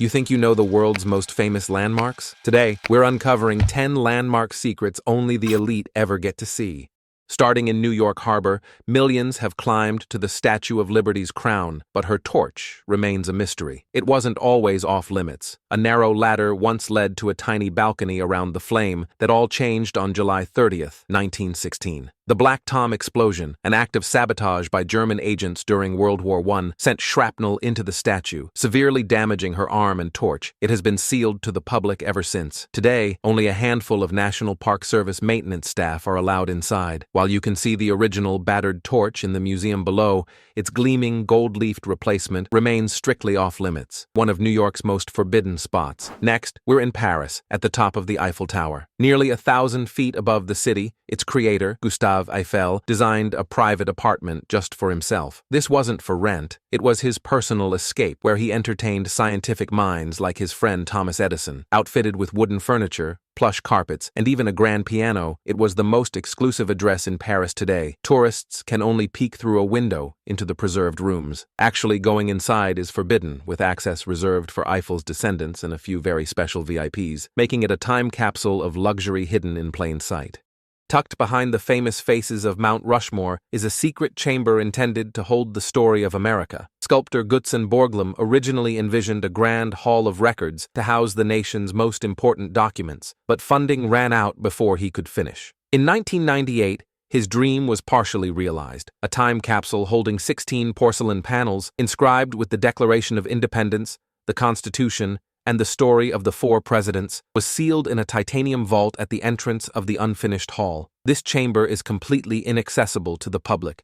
You think you know the world's most famous landmarks? Today, we're uncovering 10 landmark secrets only the elite ever get to see. Starting in New York Harbor, millions have climbed to the Statue of Liberty's crown, but her torch remains a mystery. It wasn't always off-limits. A narrow ladder once led to a tiny balcony around the flame that all changed on July 30th, 1916. The Black Tom explosion, an act of sabotage by German agents during World War I, sent shrapnel into the statue, severely damaging her arm and torch. It has been sealed to the public ever since. Today, only a handful of National Park Service maintenance staff are allowed inside. While you can see the original battered torch in the museum below, its gleaming gold-leafed replacement remains strictly off-limits, one of New York's most forbidden spots. Next, we're in Paris, at the top of the Eiffel Tower. Nearly 1,000 feet above the city, its creator, Gustave Eiffel, designed a private apartment just for himself. This wasn't for rent. It was his personal escape, where he entertained scientific minds like his friend Thomas Edison. Outfitted with wooden furniture, plush carpets, and even a grand piano, it was the most exclusive address in Paris today. Tourists can only peek through a window into the preserved rooms. Actually going inside is forbidden, with access reserved for Eiffel's descendants and a few very special VIPs, making it a time capsule of luxury hidden in plain sight. Tucked behind the famous faces of Mount Rushmore is a secret chamber intended to hold the story of America. Sculptor Gutzon Borglum originally envisioned a grand hall of records to house the nation's most important documents, but funding ran out before he could finish. In 1998, his dream was partially realized. A time capsule holding 16 porcelain panels inscribed with the Declaration of Independence, the Constitution, and the story of the 4 presidents was sealed in a titanium vault at the entrance of the unfinished hall. This chamber is completely inaccessible to the public.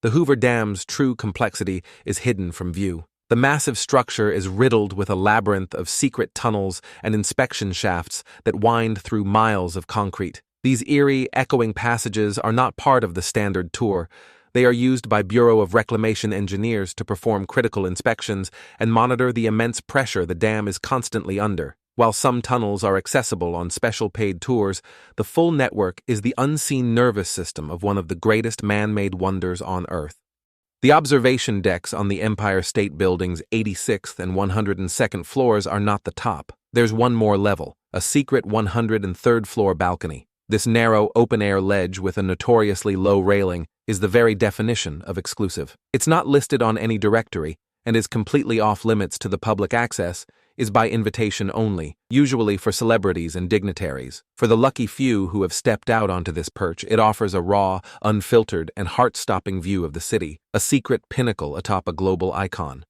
The Hoover Dam's true complexity is hidden from view. The massive structure is riddled with a labyrinth of secret tunnels and inspection shafts that wind through miles of concrete. These eerie, echoing passages are not part of the standard tour. They are used by Bureau of Reclamation engineers to perform critical inspections and monitor the immense pressure the dam is constantly under. While some tunnels are accessible on special paid tours, the full network is the unseen nervous system of one of the greatest man-made wonders on Earth. The observation decks on the Empire State Building's 86th and 102nd floors are not the top. There's one more level, a secret 103rd floor balcony. This narrow, open-air ledge with a notoriously low railing is the very definition of exclusive. It's not listed on any directory and is completely off-limits to the public access, is by invitation only, usually for celebrities and dignitaries. For the lucky few who have stepped out onto this perch, it offers a raw, unfiltered, and heart-stopping view of the city, a secret pinnacle atop a global icon.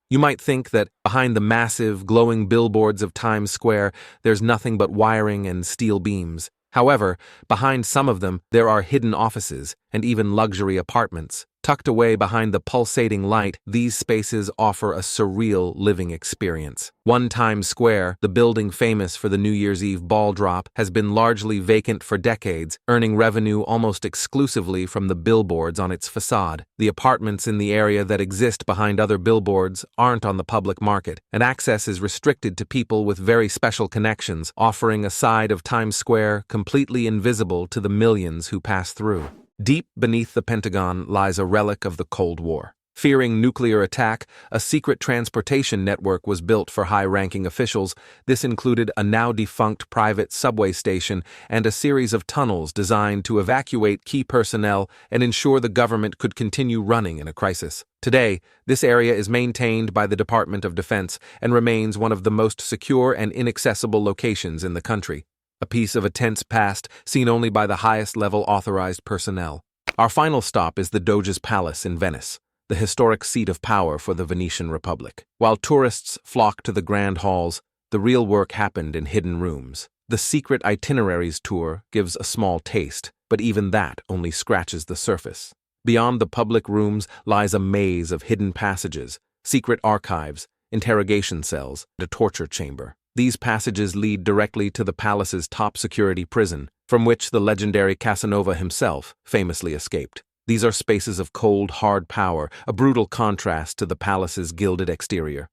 You might think that behind the massive, glowing billboards of Times Square, there's nothing but wiring and steel beams. However, behind some of them, there are hidden offices and even luxury apartments. Tucked away behind the pulsating light, these spaces offer a surreal living experience. One Times Square, the building famous for the New Year's Eve ball drop, has been largely vacant for decades, earning revenue almost exclusively from the billboards on its facade. The apartments in the area that exist behind other billboards aren't on the public market, and access is restricted to people with very special connections, offering a side of Times Square completely invisible to the millions who pass through. Deep beneath the Pentagon lies a relic of the Cold War. Fearing nuclear attack, a secret transportation network was built for high-ranking officials. This included a now-defunct private subway station and a series of tunnels designed to evacuate key personnel and ensure the government could continue running in a crisis. Today, this area is maintained by the Department of Defense and remains one of the most secure and inaccessible locations in the country. A piece of a tense past seen only by the highest-level authorized personnel. Our final stop is the Doge's Palace in Venice, the historic seat of power for the Venetian Republic. While tourists flock to the grand halls, the real work happened in hidden rooms. The Secret Itineraries tour gives a small taste, but even that only scratches the surface. Beyond the public rooms lies a maze of hidden passages, secret archives, interrogation cells, and a torture chamber. These passages lead directly to the palace's top security prison, from which the legendary Casanova himself famously escaped. These are spaces of cold, hard power, a brutal contrast to the palace's gilded exterior.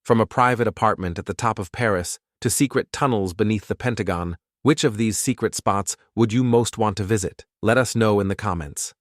From a private apartment at the top of Paris to secret tunnels beneath the Pentagon, which of these secret spots would you most want to visit? Let us know in the comments.